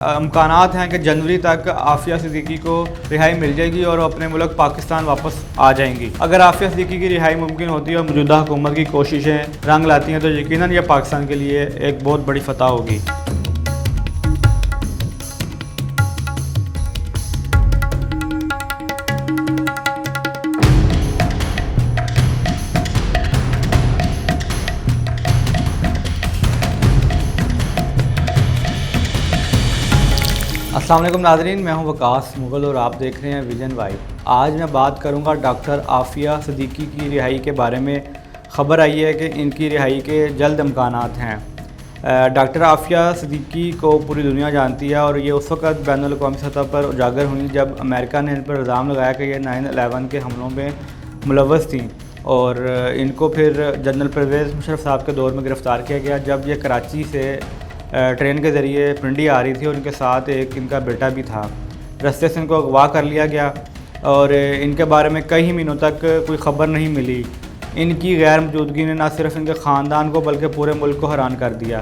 इम्कानात हैं कि जनवरी तक आफिया सिद्दीकी को रिहाई मिल जाएगी और अपने मुल्क पाकिस्तान वापस आ जाएंगी। अगर आफिया सिद्दीकी की रिहाई मुमकिन होती है और मौजूदा हुकूमत की कोशिशें रंग लाती हैं तो यकीनन यह पाकिस्तान के लिए एक बहुत बड़ी फतह होगी। अस्सलाम वालेकुम नाज़रीन, मैं हूं वकास मुग़ल और आप देख रहे हैं विजन वाइब। आज मैं बात करूंगा डॉक्टर आफिया सिद्दीकी की रिहाई के बारे में। ख़बर आई है कि इनकी रिहाई के जल्द इम्कानात हैं। डॉक्टर आफिया सिद्दीकी को पूरी दुनिया जानती है और ये उस वक़्त बैनुल अक़वामी सतह पर उजागर हुई जब अमेरिका ने इन पर इल्ज़ाम लगाया कि ये 9/11 के हमलों में मुलव्वस थी और इनको फिर जनरल परवेज़ मुशर्रफ साहब के दौर में गिरफ़्तार किया गया जब ये कराची से ट्रेन के ज़रिए पिंडी आ रही थी और इनके साथ एक इनका बेटा भी था। रास्ते से इनको अगवा कर लिया गया और इनके बारे में कई महीनों तक कोई ख़बर नहीं मिली। इनकी गैर मौजूदगी ने न सिर्फ इनके ख़ानदान को बल्कि पूरे मुल्क को हैरान कर दिया।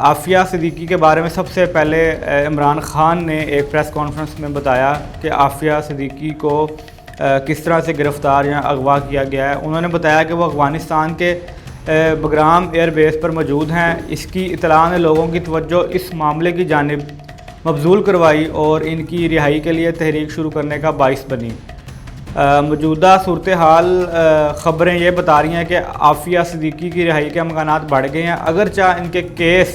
आफिया सिद्दीकी के बारे में सबसे पहले इमरान ख़ान ने एक प्रेस कॉन्फ्रेंस में बताया कि आफिया सिद्दीकी को किस तरह से गिरफ़्तार या अगवा किया गया है। उन्होंने बताया कि वो अफ़गानिस्तान के बगराम एयरबेस पर मौजूद हैं। इसकी इत्तला ने लोगों की तवज्जो इस मामले की जानिब मबजूल करवाई और इनकी रिहाई के लिए तहरीक शुरू करने का बाइस बनी। मौजूदा सूरत हाल ख़बरें ये बता रही हैं कि आफिया सिद्दीकी की रिहाई के इम्कानात बढ़ गए हैं। अगरचे इनके केस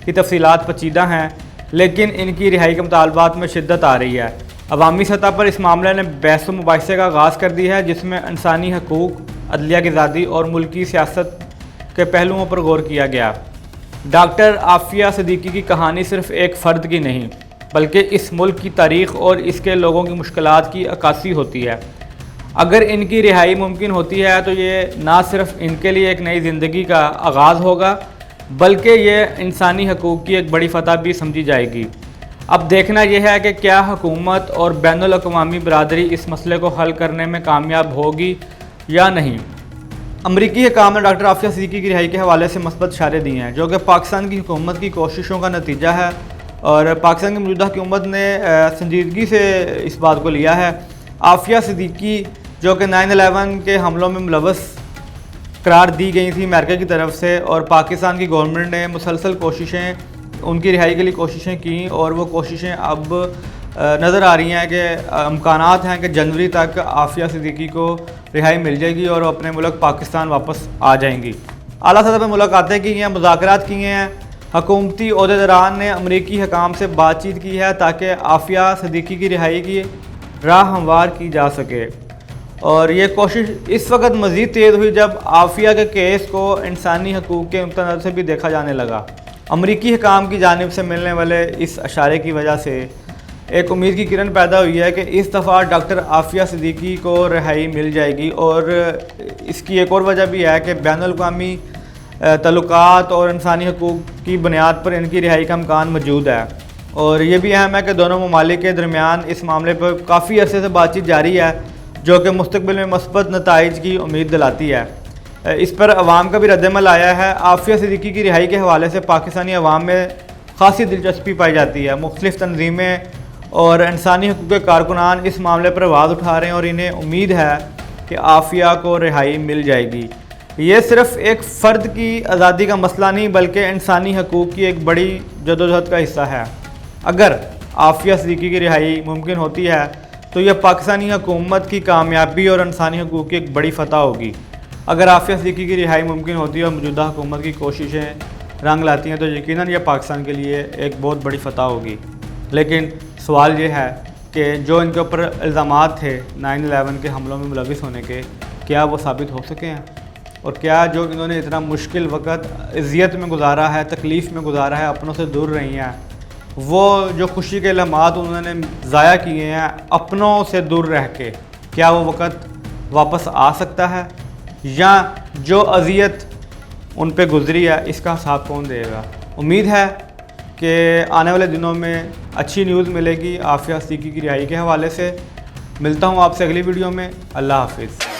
की तफसीलात पेचीदा हैं लेकिन इनकी रिहाई के मुतालबात में शिद्दत आ रही है। अवामी सतह पर इस मामले ने बहस व मुबाहिसे का आगाज़ कर दिया है जिसमें इंसानी हकूक़, अदलिया की आज़ादी और मुल्की सियासत के पहलुओं पर गौर किया गया। डॉक्टर आफिया सिद्दीकी की कहानी सिर्फ एक फ़र्द की नहीं बल्कि इस मुल्क की तारीख़ और इसके लोगों की मुश्किलात की अक्कासी होती है। अगर इनकी रिहाई मुमकिन होती है तो ये ना सिर्फ इनके लिए एक नई ज़िंदगी का आगाज़ होगा बल्कि ये इंसानी हकूक़ की एक बड़ी फतह भी समझी जाएगी। अब देखना यह है कि क्या हुकूमत और बैनुल अक़वामी बरादरी इस मसले को हल करने में कामयाब होगी या नहीं। अमरीकी हुकाम ने डॉक्टर आफिया सिद्दीकी की रिहाई के हवाले से मस्बत इशारे दिए हैं जो कि पाकिस्तान की हुकूमत की कोशिशों का नतीजा है और पाकिस्तान की मौजूदा हुकूमत ने संजीदगी से इस बात को लिया है। आफिया सिद्दीकी जो कि 9/11 के हमलों में मुलव्वस करार दी गई थी अमेरिका की तरफ से और पाकिस्तान की गवर्नमेंट ने मुसलसल कोशिशें उनकी रिहाई के लिए कोशिशें की और वो कोशिशें अब नज़र आ रही हैं कि इम्कानात हैं कि जनवरी तक आफिया सिद्दीकी को रिहाई मिल जाएगी और अपने मुल्क पाकिस्तान वापस आ जाएंगी। आला सतह पर मुलाकातें की हैं, मुज़ाकरात किए हैं। हुकूमती ओहदेदारान ने अमरीकी हुकाम से बातचीत की है ताकि आफिया सिद्दीकी की रिहाई की राह हमवार की जा सके और ये कोशिश इस वक्त मज़ीद तेज़ हुई जब आफिया के केस को इंसानी हकूक़ के नुक्ता नज़र से भी देखा जाने लगा। अमरीकी हुकाम की जानिब से मिलने वाले इस इशारे की वजह से एक उम्मीद की किरण पैदा हुई है कि इस दफ़ा डॉक्टर आफिया सिद्दीकी को रिहाई मिल जाएगी और इसकी एक और वजह भी है कि बैनुल अक़वामी तल्लुकात और इंसानी हकूक़ की बुनियाद पर इनकी रिहाई का इम्कान मौजूद है। और ये भी अहम है कि दोनों ममालिक के दरमियान इस मामले पर काफ़ी अरसे से बातचीत जारी है जो कि मुस्तक़बिल में मस्बत नताइज की उम्मीद दिलाती है। इस पर अवाम का भी रद्दमल आया है। आफिया सिद्दीकी की रिहाई के हवाले से पाकिस्तानी अवाम में ख़ासी दिलचस्पी पाई जाती है। मुख्तलिफ़ तंजीमें और इंसानी हकूक़ के कारकुनान इस मामले पर आवाज़ उठा रहे हैं और इन्हें उम्मीद है कि आफिया को रिहाई मिल जाएगी। ये सिर्फ़ एक फ़र्द की आज़ादी का मसला नहीं बल्कि इंसानी हकूक़ की एक बड़ी जदोजहद का हिस्सा है। अगर आफिया सिद्दीकी की रिहाई मुमकिन होती है तो यह पाकिस्तानी हुकूमत की कामयाबी और इंसानी हकूक़ की एक बड़ी फतह होगी। अगर आफिया सिद्दीकी की रिहाई मुमकिन होती है और मौजूदा हुकूमत की कोशिशें रंग लाती हैं तो यकीनन यह पाकिस्तान के लिए एक बहुत बड़ी फतह होगी। लेकिन सवाल ये है कि जो इनके ऊपर इल्ज़ामात थे 9/11 के हमलों में मुलव्वस होने के, क्या वो साबित हो सके हैं और क्या जो इन्होंने इतना मुश्किल वक़्त अज़ियत में गुजारा है, तकलीफ़ में गुजारा है, अपनों से दूर रही हैं, वो जो खुशी के लम्हात उन्होंने ज़ाया किए हैं अपनों से दूर रह के, क्या वो वक़्त वापस आ सकता है या जो अज़ियत उन पे गुज़री है इसका हिसाब कौन देगा। उम्मीद है कि आने वाले दिनों में अच्छी न्यूज़ मिलेगी आफिया सिद्दीकी की रिहाई के हवाले से। मिलता हूँ आपसे अगली वीडियो में। अल्लाह हाफ़िज़।